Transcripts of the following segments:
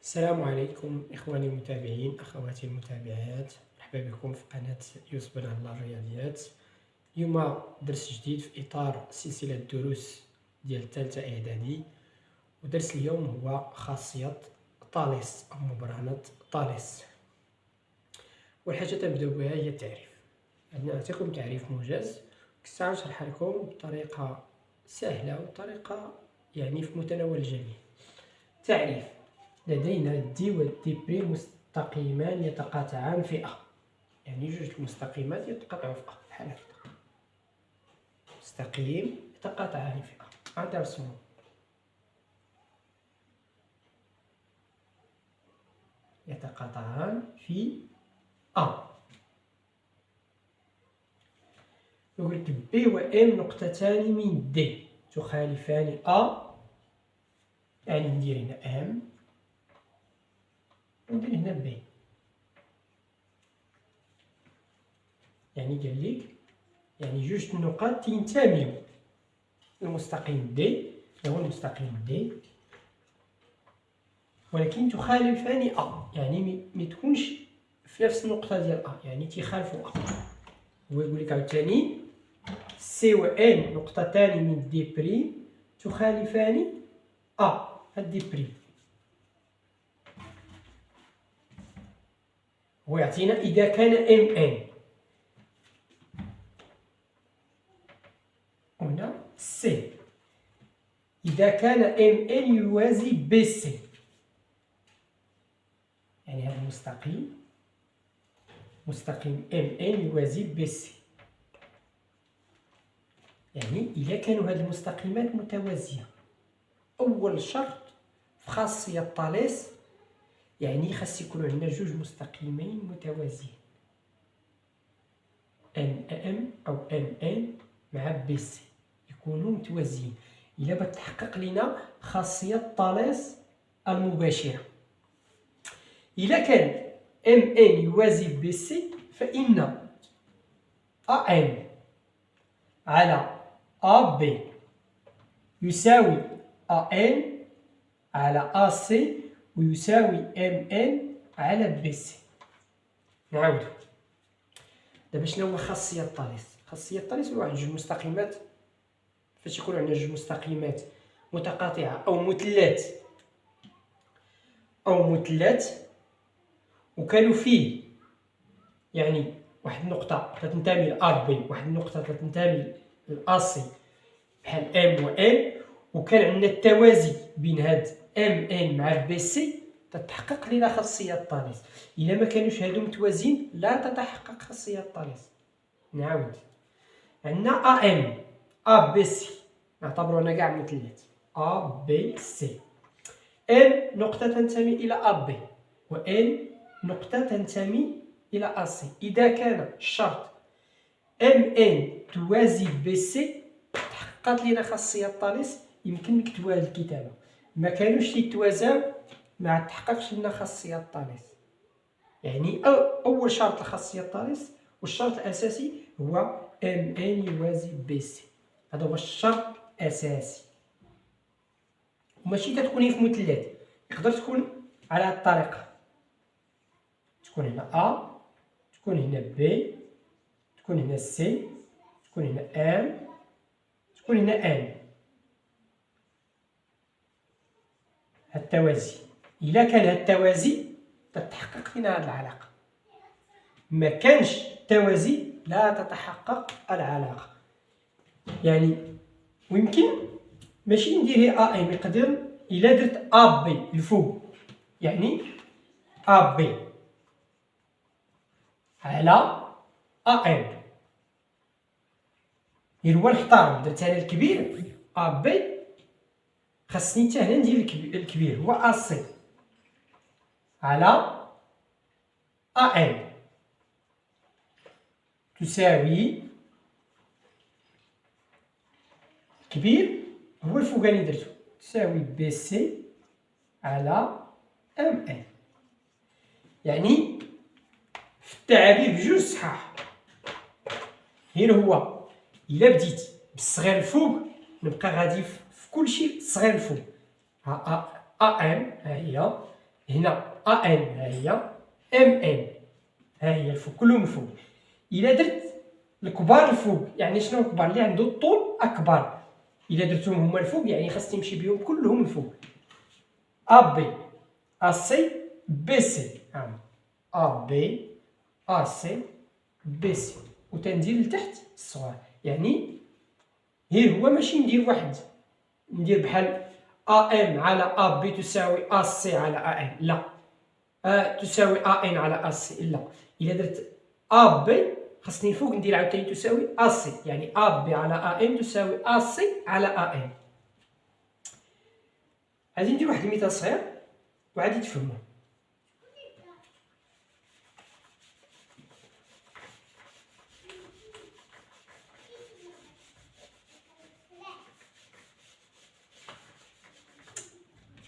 السلام عليكم إخواني المتابعين، أخواتي المتابعات، مرحبا بكم في قناة يوسف بن الله الرياضيات. اليوم درس جديد في إطار سلسلة الدروس ديال الثالثة إعدادي، ودرس اليوم هو خاصية طاليس أو مبرهنة طاليس. أول حاجة تنبداو بها هي التعريف. عندنا نعطيكم تعريف موجز، كنت غنشرح لكم بطريقة سهلة وطريقة في متناول الجميع. تعريف: لدينا دي والدي بري مستقيمان يتقاطعان في أ، جوج المستقيمات يتقاطعوا في أ بحال هكا، مستقيم يتقاطعان في أ. غادي نرسمو يتقاطعان في أ. يقول لك بي و ام نقطتان من دي تخالفان أ، ندير هنا ام وندير هنا بي. قال لك جوج النقاط تنتميو المستقيم دي، هو المستقيم دي، ولكن تخالفان أ، ما تكونش في نفس النقطة ديال أ، تيخالفوا أ. هو يقول لك عاوتاني سي و ان نقطتان من دي بريم تخالفان أ، هاد دي بريم. هو يعطينا إذا كان ام ان، هنا سي، إذا كان ام ان يوازي بي سي، هذا مستقيم ام ان يوازي بي سي، إذا كانوا هاد المستقيمات متوازية. أول شرط في خاصية طاليس خاص يكونوا عندنا جوج مستقيمين متوازيين، ان ام أو ان ان مع بي سي يكونوا متوازيين إلا بغات تحقق لنا خاصية طاليس المباشرة. إلا كان ام ان يوازي بي سي فإن ا ام على ا بي يساوي ا ان على ا سي ويساوي ام ان على بي سي. نعاودو دابا شنو هو خاصية طاليس؟ خاصية طاليس هو واحد جوج مستقيمات، فاش يكون عندنا جوج مستقيمات متقاطعة أو مثلات وكانوا فيه واحد النقطة تنتمي لأ بي، واحد النقطة تنتمي لأ سي بحال ام و ان، وكان عندنا التوازي بين هاد ام ان مع بي سي، تتحقق لنا خاصية طاليس. إلا ما كانوش هادو متوازيين لا تتحقق خاصية طاليس. نعاود، عندنا ا ام ا بي سي، نعتبرونا كاع مثلات ا بي سي، ان نقطة تنتمي إلى ا بي و ان نقطة تنتمي إلى ا سي. إذا كان الشرط ام ان توازي بي سي تحققت لنا خاصية طاليس. يمكن نكتبوها هاد الكتابة، ما كانوش يتوازاو ما تحققش لنا خاصية طاليس. أول شرط لخاصية طاليس والشرط الأساسي هو ام ان يوازي بي سي، هذا هو الشرط الأساسي. وماشي كتكون في مثلث، تقدر تكون على هاد الطريقة، تكون هنا ا، تكون هنا بي، تكون هنا سي، تكون هنا ام، تكون هنا ان. هاد التوازي، إلا كان هاد التوازي تتحقق لنا هاد العلاقة، ما كانش توازي لا تتحقق العلاقة. ويمكن ماشي ندير ا ام، يقدر إلا درت ا بي الفوق، ا بي على ا ام، هو نختار درت انا الكبير ا بي، خاصني حتى هنا ندير الكبير هو ا سي على ا ام تساوي كبير هو الفوقاني درتو تساوي بي سي على ام ان. في التعابير بجوج صحاح، غير هو إلا بديت بالصغير الفوق نبقى غادي في كلشي صغير الفوق. ا ام ها هنا ا ان ها هي ام ان ها هي الفوق كلهم الفوق. الا درت الكبار الفوق يعني شنو الكبار اللي عنده الطول اكبر، الا درتهم هما الفوق يعني خاص تمشي بهم كلهم الفوق. ا بي ا سي بي سي ا بي ا سي بي سي وتندير لتحت الصغار. يعني غير هو ماشي ندير واحد ندير بحال ا ام على ا بي تساوي ا سي على ا ان، لا تساوي ا ان على ا سي، لا. الا درت ا بي خاصني الفوق ندير عاوتاني تساوي ا سي، يعني ا بي على ا ان تساوي ا سي على ا ان. غادي ندير واحد المثال صغير وعادي تفهموا.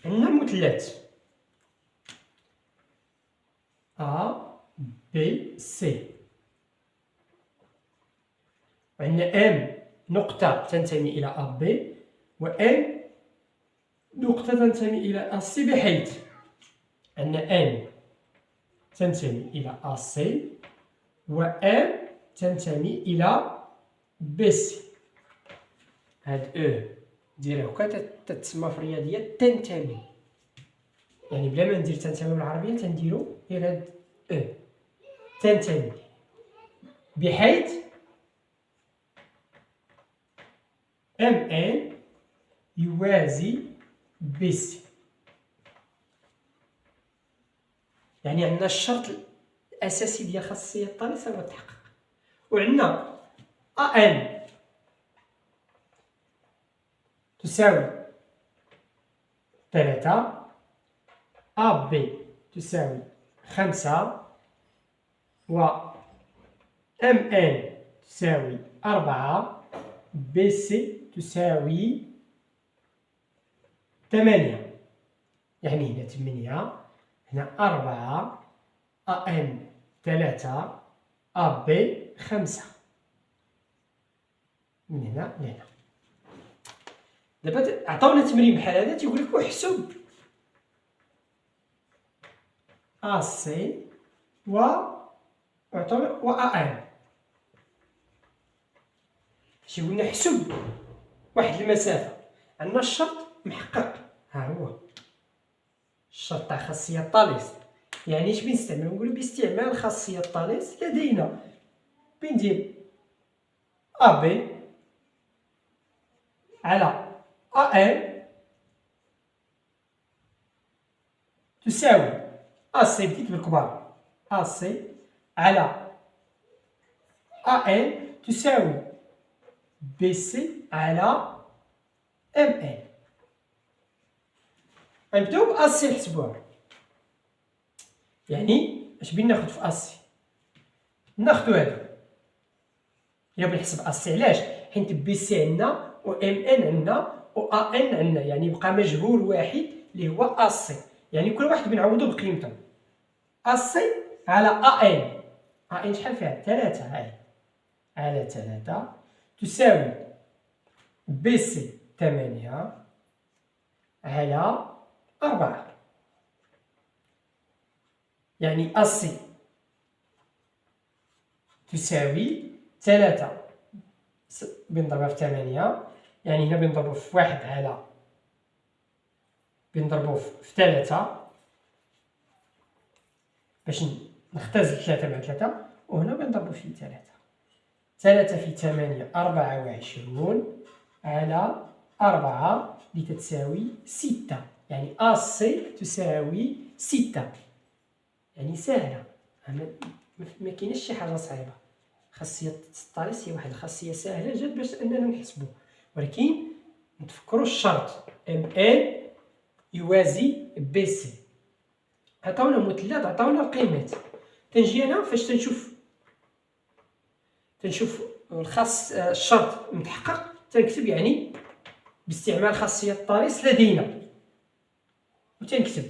عندنا مثلث A B C، وعندنا M نقطة تنتمي إلى A B و N نقطة تنتمي إلى A C، بحيث عندنا N تنتمي إلى A C و M تنتمي إلى B C. هاد نديرها هكا تتسمى في الرياضيات تنتمي، يعني بلا ما ندير تنتمي بالعربية تنديرو غير هاد تنتمي، بحيث ام ان يوازي بي سي. يعني عندنا الشرط الاساسي ديال خاصية الطالس هو تحقق، وعندنا ا ان تساوي 3، ا بي تساوي 5، و ام ان تساوي 4، بي سي تساوي 8. يعني هنا 8، هنا 4، ا ان 3، ا بي 5، من هنا لهنا. دابا عطاونا تمرين بحال هذا تيقول لك احسب ا سي و ا ان. شي قلنا حسب واحد المسافة، عندنا الشرط محقق، ها هو الشرط تاع خاصية الطالس. يعني اش بنستعمل؟ نقولو باستعمال خاصية الطالس لدينا بندير ا بي على ا ان تساوي ا سي، بديت بالكبار، ا سي على ا ان تساوي بي سي على ام ان. غنبداو ب ا سي نحسبوها. يعني اش بين ناخد في ا سي؟ ناخدو هادو الا بنحسب ا سي. علاش؟ حيت بي سي عندنا و ام ان عندنا و ا ان عندنا، يعني بقى مجهول واحد اللي هو ا سي. يعني كل واحد بنعوضو بقيمته. ا سي على ا ان، ا ان شحال فيها؟ 3، هاي على 3 تساوي بي سي 8 على 4. يعني ا سي تساوي 3 بنضربها في 8، يعني هنا بنضربو في 1 على بنضربو في 3 باش نختزل 3 مع 3، وهنا بنضربو في 3 في 8 24 على 4 اللي تتساوي 6. يعني ا سي تساوي 6. يعني سهلة، ما كايناش شي حاجة صعيبة. خاصية الطالس هي واحد الخاصية سهلة جد باش اننا نحسبو، ولكن نتفكروا الشرط ام ان يوازي بي سي. عطاونا مثلث، عطاونا القيمات. تنجي انا فاش تنشوف الشرط متحقق تنكتب، يعني باستعمال خاصية الطالس لدينا، وتنكتب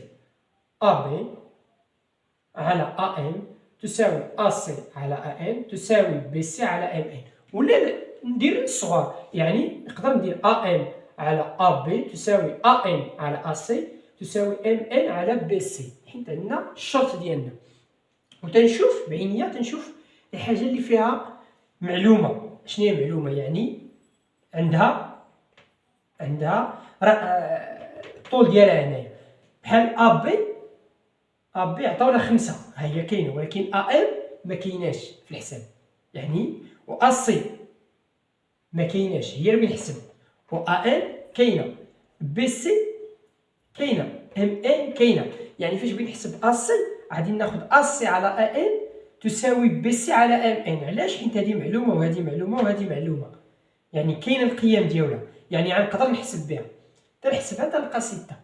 ا بي على ا ان تساوي ا سي على ا ان تساوي بي سي على ام ان. ولا ندير الصغار، يعني نقدر ندير ا ان على ا بي تساوي ا ان على ا سي تساوي ام ان على بي سي، حيت عندنا الشرط ديالنا. وتنشوف بعينيا تنشوف الحاجه اللي فيها معلومه. شنو هي معلومه؟ يعني عندها الطول ديالها هنايا، بحال ا بي عطاونا 5 ها هي كاينه، ولكن ام ما كايناش في الحساب يعني، و ا سي ما كايناش هي اللي بنحسب، و ا ان كاينه، بي سي كاينه، ام ان كاينه. يعني فاش بنحسب ا سي غادي ناخذ ا سي على ا ان تساوي بي سي على ام ان. علاش؟ حيت هذه معلومه وهذه معلومه وهذه معلومه، يعني كاينه القيم ديالها، يعني غنقدر نحسب بها. تنحسبها تلقى 6.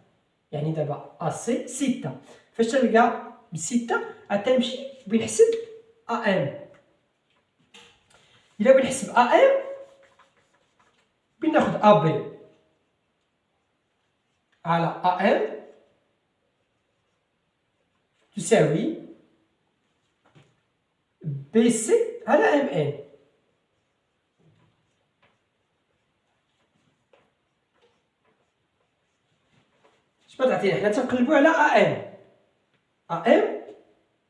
يعني دابا ا سي 6. فاش تلقى ب6 غتمشي بنحسب ا ام. الا بنحسب ا ام بناخذ ا بي على ا ام تساوي بي سي على ام ان. اش تعطينا؟ حنا تنقلبوا على ا ام. ا ام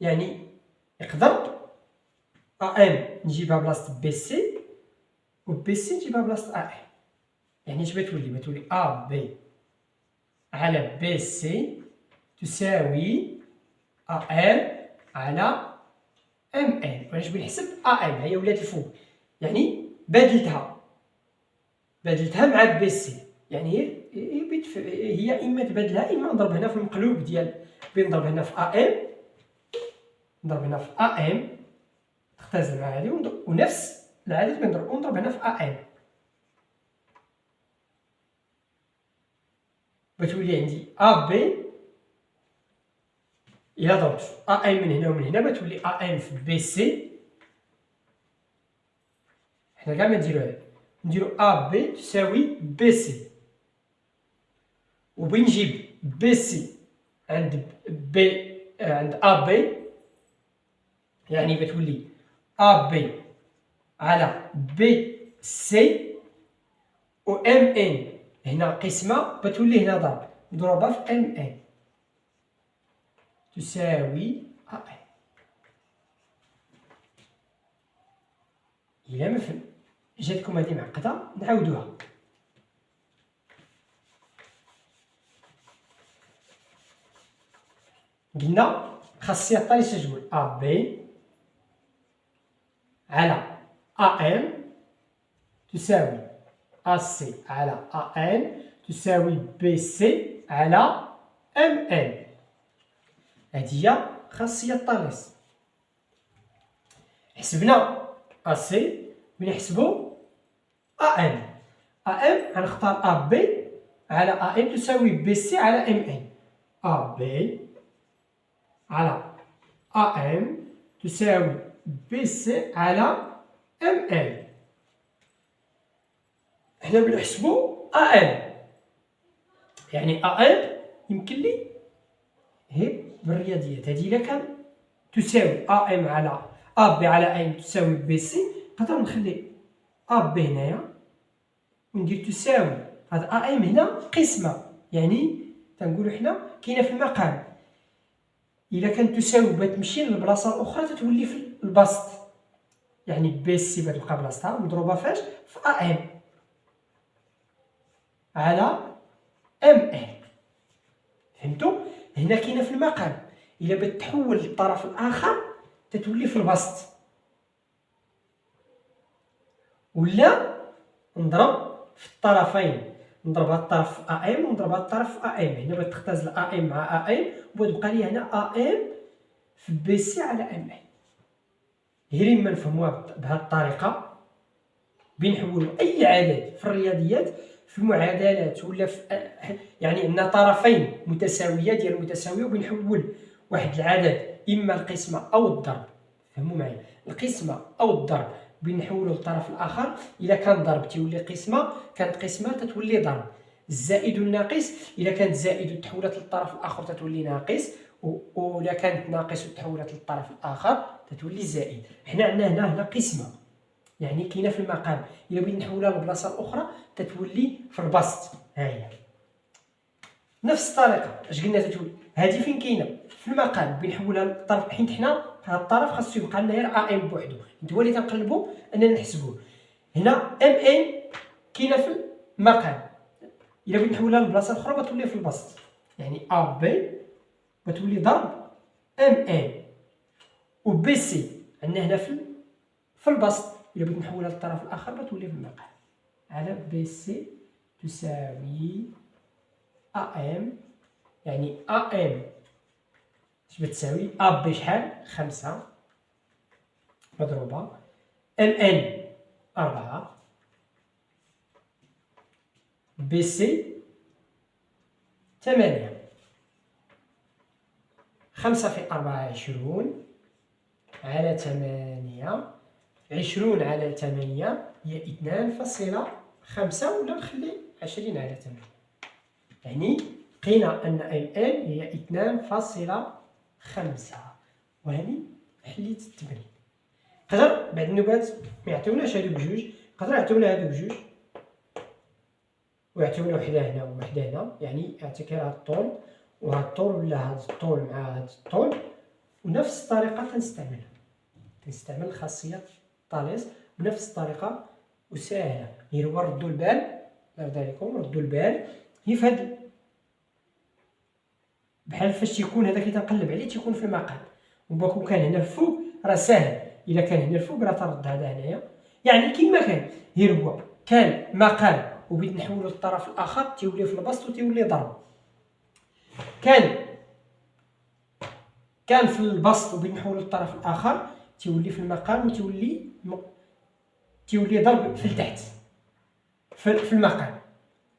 يعني يقدر ا ام نجيبها بلاصه بي سي، و بي سي نجيبها بلاصه ا ام. يعني اش بتولي ا بي على بي سي تساوي ا ام على ام ان. واش بنحسب ا ام هي ولات الفوق، يعني بدلتها مع بي سي. يعني هي اما تبدلها اما نضرب هنا في المقلوب ديال بنضرب هنا في ا ام، نضرب هنا في ا ام تختزل مع هذه، ونفس العدد بنضرب هنا في ا ام. بتولي عندي ا بي الا ضربت في ا ام من هنا ومن هنا بتولي ا ام في بي سي. حنا كاع ما نديرو ا بي تساوي بي سي، وبنجيب بي سي عند ا بي، يعني بتولي ا بي على بي سي، و ام ان هنا قسمه بتولي هنا ضرب مضروبه في ام ان تساوي ا ان. الا ما جاتكم هذه معقده نعاودوها. قلنا خاصية الطالس تقول ا بي على ا ام تساوي ا سي على ا ان تساوي بي سي على ام ان. هذه هي خاصية الطالس. حسبنا ا سي بنحسبو ا ام. غنختار ا بي على ا ام تساوي بي سي على ام ان. ا بي على ا ام تساوي بي سي على ام ان. حنا بنحسبو ا ام، يعني ا ام يمكن لي هي بالرياضيات هذه الا كان تساوي ا ام على ا بي على ا ام تساوي بي سي، نقدر نخلي ا بي هنايا وندير تساوي هاد ا ام هنا قسمه، يعني تنقولوا حنا كاينه في المقام. الا كانت تساوي بتمشي للبلاصه الاخرى تتولي في البسط، يعني بي سي بتبقى بلاصتها مضروبه فاش في ا ام على ام ان. فهمتوا؟ هنا كاينه في المقام، الا بتحول للطرف الاخر تتولي في البسط. ولا نضرب في الطرفين، نضرب هاد الطرف في ا ام ونضرب هاد الطرف في ا ام. هنا بتختزل ا ام مع ا ام وتبقى لي هنا ا ام في بي سي على ام ان. هي لما نفهموها بهذه الطريقه بنحولوا اي عدد في الرياضيات في المعادلات ولا في يعني عندنا طرفين متساويه ديال متساويه، وبنحول واحد العدد اما القسمه او الضرب. فهموا معايا؟ القسمه او الضرب بنحولوا للطرف الاخر. الا كان ضرب تيولي قسمه، كانت قسمه تتولي ضرب. الزائد والناقص الا كانت زائد وتحولت للطرف الاخر تتولي ناقص، ولا كانت ناقص وتحولت للطرف الاخر تتولي زائد. حنا عندنا هنا قسمه، يعني كاينه في المقام. الا بغينا نحولها للبلاصه الاخرى تتولي في البسط. ها هي نفس الطريقه اش قلنا تتولي هذه فين كاينه في المقام بنحولها للطرف، حيت حنا هذا الطرف خاصو يبقى لنا غير ا ام بوحدو، هو اللي تنقلبوا اننا نحسبوه. هنا ام ان كاينه في المقام، الا بغيت نحولها لبلاصه اخرى بتولي في البسط، يعني ا بي بتولي ضرب ام ان، و بي سي عندنا هنا في البسط، الا بغيت نحولها للطرف الاخر بتولي في المقام، على بي سي تساوي ا ام، يعني ا ام اش بتساوي ا بي شحال 5 مضروبه ام ان 4 بي سي 8. 5 في 4 20 على 8، 20 على 8 هي 2.5، ولا نخلي 20 على 8، يعني لقينا أن ال هي 2.5، وهذه حليت التمرين. نقدر بعد النوبات ما يعطيوناش هادو بجوج، نقدر يعطيونا هادو بجوج ويعطيونا وحده هنا ووحده هنا، يعني يعطيك غير هاد الطول وهاد الطول، ولا هاد الطول مع هاد الطول، ونفس الطريقة تنستعمل خاصية طاليس بنفس الطريقة وسهلة. غير هو ردوا البال، الله يرضى عليكم ردوا البال، هي فهاد بحال فاش تيكون هذا كي تنقلب عليه تيكون في المقام، وباكو كان هنا الفوق راه ساهل، الا كان هنا الفوق راه ترد هذا هنايا، يعني كيما كان غير هو كان مقام وبغيت نحولو للطرف الاخر تيولي في البسط وتيولي ضرب، كان في البسط وبغيت نحولو للطرف الاخر تيولي في المقام وتيولي ضرب في التحت في المقام.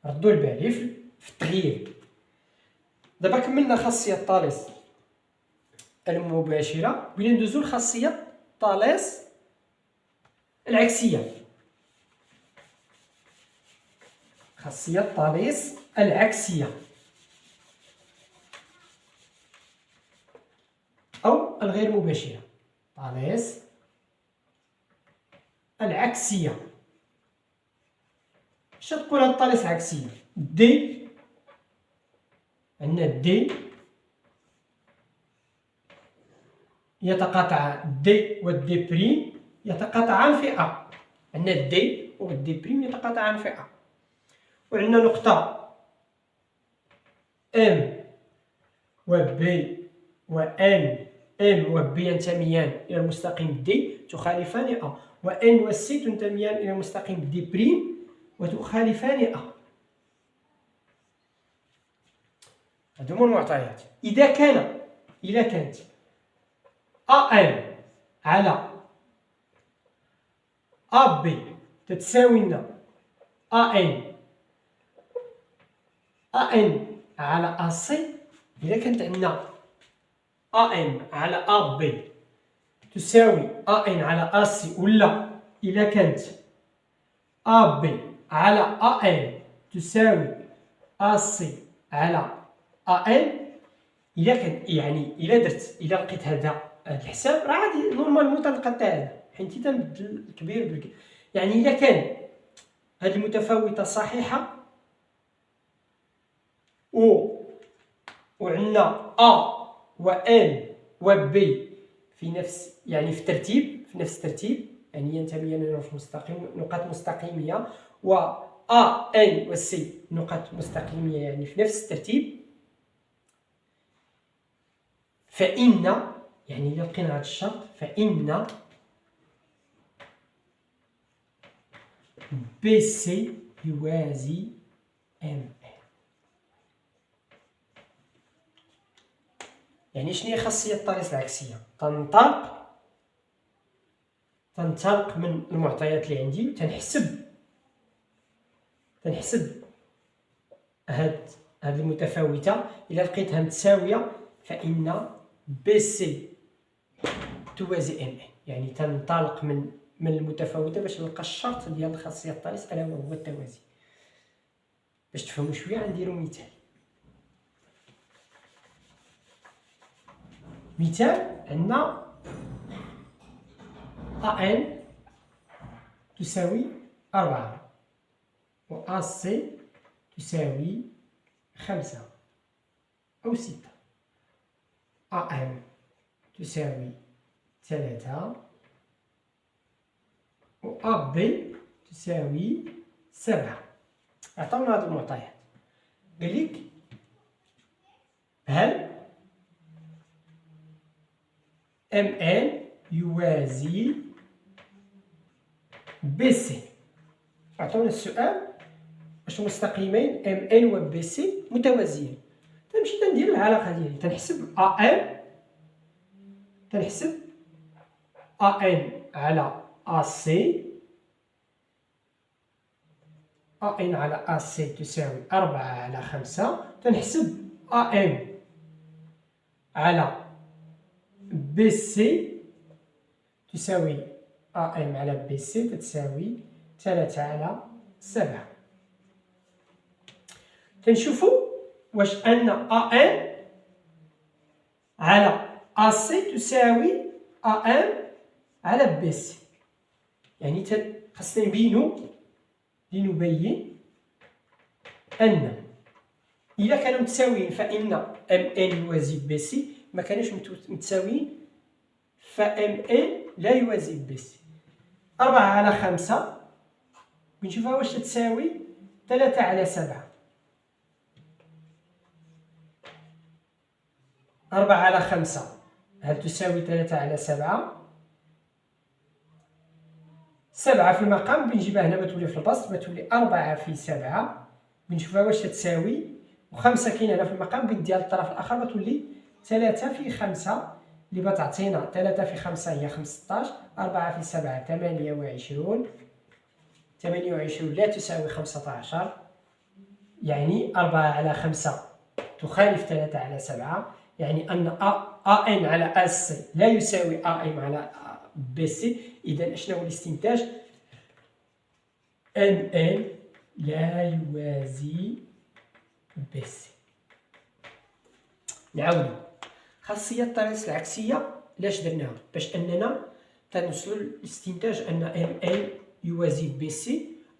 ردوا البال في التغيير. دابا كملنا خاصية طاليس المباشرة، بغينا ندوزو لخاصية طاليس العكسية. خاصية طاليس العكسية أو الغير مباشرة. طاليس العكسية، اش تقول هاد طاليس العكسية؟ دي، عندنا دي يتقاطع دي والدي بريم يتقاطعان في أ، عندنا دي والدي بريم يتقاطعان في أ، وعندنا نقطة ام و بي و ان، ام و بي ينتميان إلى المستقيم دي تخالفان أ، و ان و سي تنتميان إلى المستقيم دي بريم وتخالفان أ. هادو هما المعطيات. إذا كانت أ على أ بي تتساوي لنا أ على أ سي، إذا كانت عندنا أ على أ بي تساوي أ على أ سي، ولا إذا كانت أ بي على أ تساوي أ سي على أ إلا كان يعني إلا لقيت هذا الحساب راه عادي نورمالمون تلقى حتى هذا، حيت تنبدل الكبير بالكبير. يعني إلا كان هاد المتفاوتة صحيحة وعندنا أ و إن و بي في نفس الترتيب، يعني ينتميان إلى نقاط مستقيمية، و أ إن و سي نقاط مستقيمية يعني في نفس الترتيب، فإن يعني إلا لقينا هاد الشرط فإن بي سي يوازي ام. يعني شنو هي خاصية طاليس العكسية؟ تنطلق من المعطيات اللي عندي، تنحسب هاد المتفاوتة، إلا لقيتها متساوية فإن بي سي توازي ام ان، يعني تنطلق من المتفاوتة باش نلقى الشرط ديال خاصية طاليس ألا وهو التوازي. باش تفهموا شوية غنديرو مثال عندنا أن تساوي 4 و أ سي تساوي 5، أو 6. AM تساوي 3 و AB تساوي 7. عطاونا هاد المعطيات، قالك هل MN يوازي BC. عطاونا السؤال واش مستقيمين MN و BC متوازيين. تنمشي تندير العلاقة ديالي، تنحسب AM على AC، AN على AC تساوي 4 على 5. تنحسب AM على BC تساوي AM على BC تتساوي 3 على 7. تنشوفو واش أن AM على AC تساوي AM على BC. يعني خاصنا نبين أن إذا كانوا متساويين فإن MN يوازي BC، ما كانوش متساويين فMN لا يوازي BC. 4 على 5 بنشوفها واش تساوي 3 على 7. 4 على 5 هل تساوي 3 على 7؟ 7 في المقام بنجيبها هنا بتولي في البسط، بتولي 4 في 7 بنشوفها واش تساوي، و5 كاينه هنا في المقام بنديها للطرف الآخر بتولي 3 في 5 اللي بتعطينا 3 في 5 هي 15، 4 في 7 28 لا تساوي 15. يعني 4 على 5 تخالف 3 على 7، يعني أن AN على AC لا يساوي AM على BC. إذا أشنو هو الاستنتاج؟ MN لا يوازي BC. نعاودو خاصية الطريق العكسية لاش درناها؟ باش أننا تنوصلو للاستنتاج أن MN يوازي BC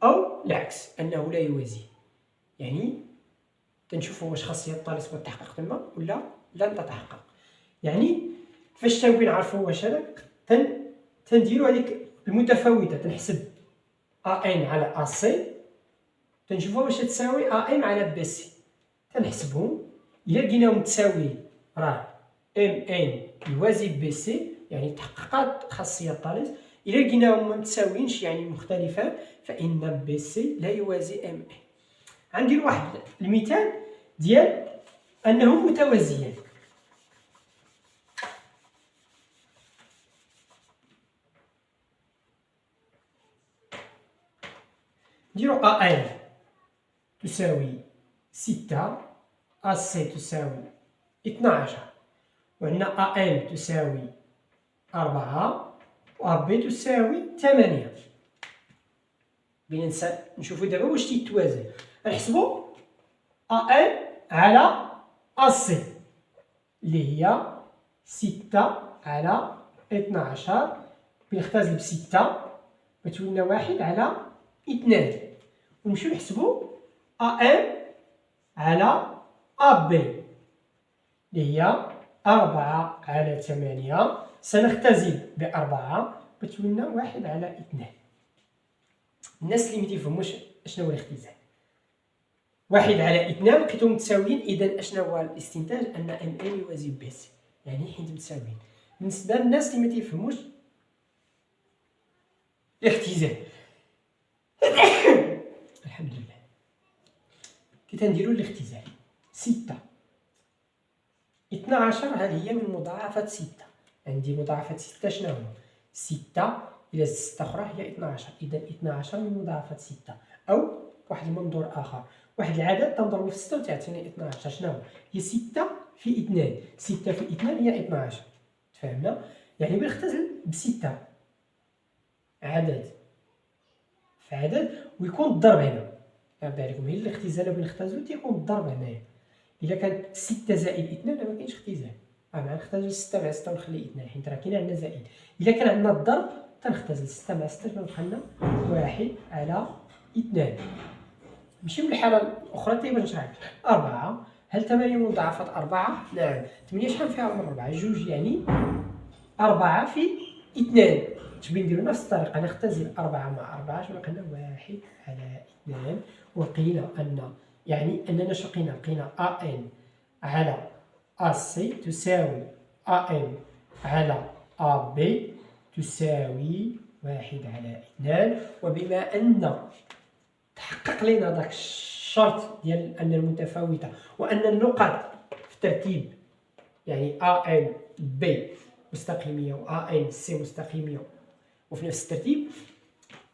أو العكس أنه لا يوازي. يعني تنشوفو واش خاصية الطلس تحقق تما ولا لن تتحقق. يعني فاش تنبغي نعرفو واش هذا تنديرو هذيك المتفاوتة، تنحسب AM على AC تنشوفو واش تساوي AM على BC، تنحسبهم. إلا لقيناهم متساويين راه MN يوازي BC يعني تحققت خاصية الطلس. إلا لقيناهم ما متساويينش يعني مختلفان فإن BC لا يوازي MN. غندير واحد المثال ديال أنهم متوازيان. نديرو AM تساوي 6، AC تساوي 12، وعندنا AM تساوي 4 و AB تساوي 8. بينا نشوفو دابا واش تيتوازن. نحسبو AM على AC اللي هي 6 على 12 بنختزل ب6 بتولي لنا 1 على 2. ونمشيو نحسبو AM على AB اللي هي 4 على 8 سنختزل ب4 بتولي لنا 1 على 2. الناس اللي متيفهموش اشنو هو الاختزال، 1 على 2 لقيتهم متساويين، اذا اشنو هو الاستنتاج؟ ان MN يوازي BC يعني حيت متساويين. بالنسبه للناس اللي ما تيفهموش الاختزال الحمد لله كي تنديروا الاختزال 6 12 هذه هي من مضاعفات 6. عندي مضاعفات 6 شنو هو؟ 6 إلى 6 أخرى هي 12، إذا 12 من مضاعفات 6. أو واحد المنظور آخر، واحد العدد تنضربو في 6 وتعطيني 12 شنو هو؟ هي 6 في 2، 6 في 2 هي 12. تفهمنا؟ يعني بنختزل ب6 عدد في عدد ويكون الضرب هنا. كنبدا لكم هي الاختزال بنختزلو تيكون الضرب هنايا. إلا كان 6 زائد 2 راه مكاينش اختزال، غنختزل 6 مع 6 ونخلي 2 حيت راه كاين عندنا زائد. إلا كان عندنا الضرب تنختزل 6 مع 6 كنبقى لنا 1 على 2. نمشيو للحالة الأخرى باش نشرح لك. 4 هل 8 مضاعفات 4؟ نعم. 8 شحال فيها من 4؟ 2، يعني 4 في 2. تبي نديرو نفس الطريقة، نختزل 4 مع 4 شنو لقينا؟ 1 على 2. وقيل أن يعني أننا شنو لقينا؟ لقينا أن على أسي تساوي أم على أبي تساوي 1 على 2. وبما أن تحقق لنا داك الشرط ديال أن المتفاوتة وأن النقط في الترتيب يعني أن بي مستقيمية و أن سي مستقيمية وفي نفس الترتيب،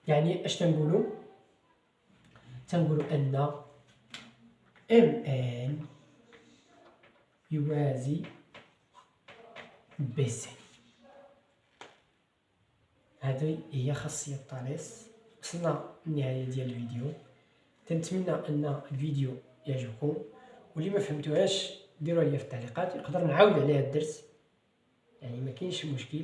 يعني اش تنقولوا؟ تنقولوا أن ام ان يوازي بي سي. هذه هي خاصية طاليس. وصلنا للنهاية ديال الفيديو. تنتمنى ان الفيديو يعجبكم، واللي ما فهمتوهاش ديروها لي في التعليقات، نقدر نعاود عليها الدرس، يعني ما كاينش مشكل.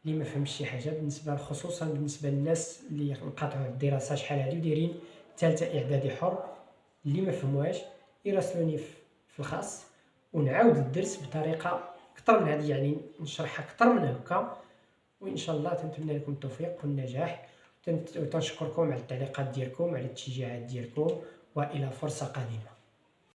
اللي ما فهمش شي حاجه بالنسبه خصوصا بالنسبه للناس اللي انقطعوا الدراسه شحال هادي ودايرين ثالثه اعدادي حر، اللي ما فهموهاش يراسلوني في الخاص ونعاود الدرس بطريقه اكثر من هذه، يعني نشرحها اكثر من هكا. وان شاء الله تنتمنى لكم التوفيق والنجاح، وتنشكركم على التعليقات ديالكم، على التشجيعات ديالكم، والى فرصه قادمه.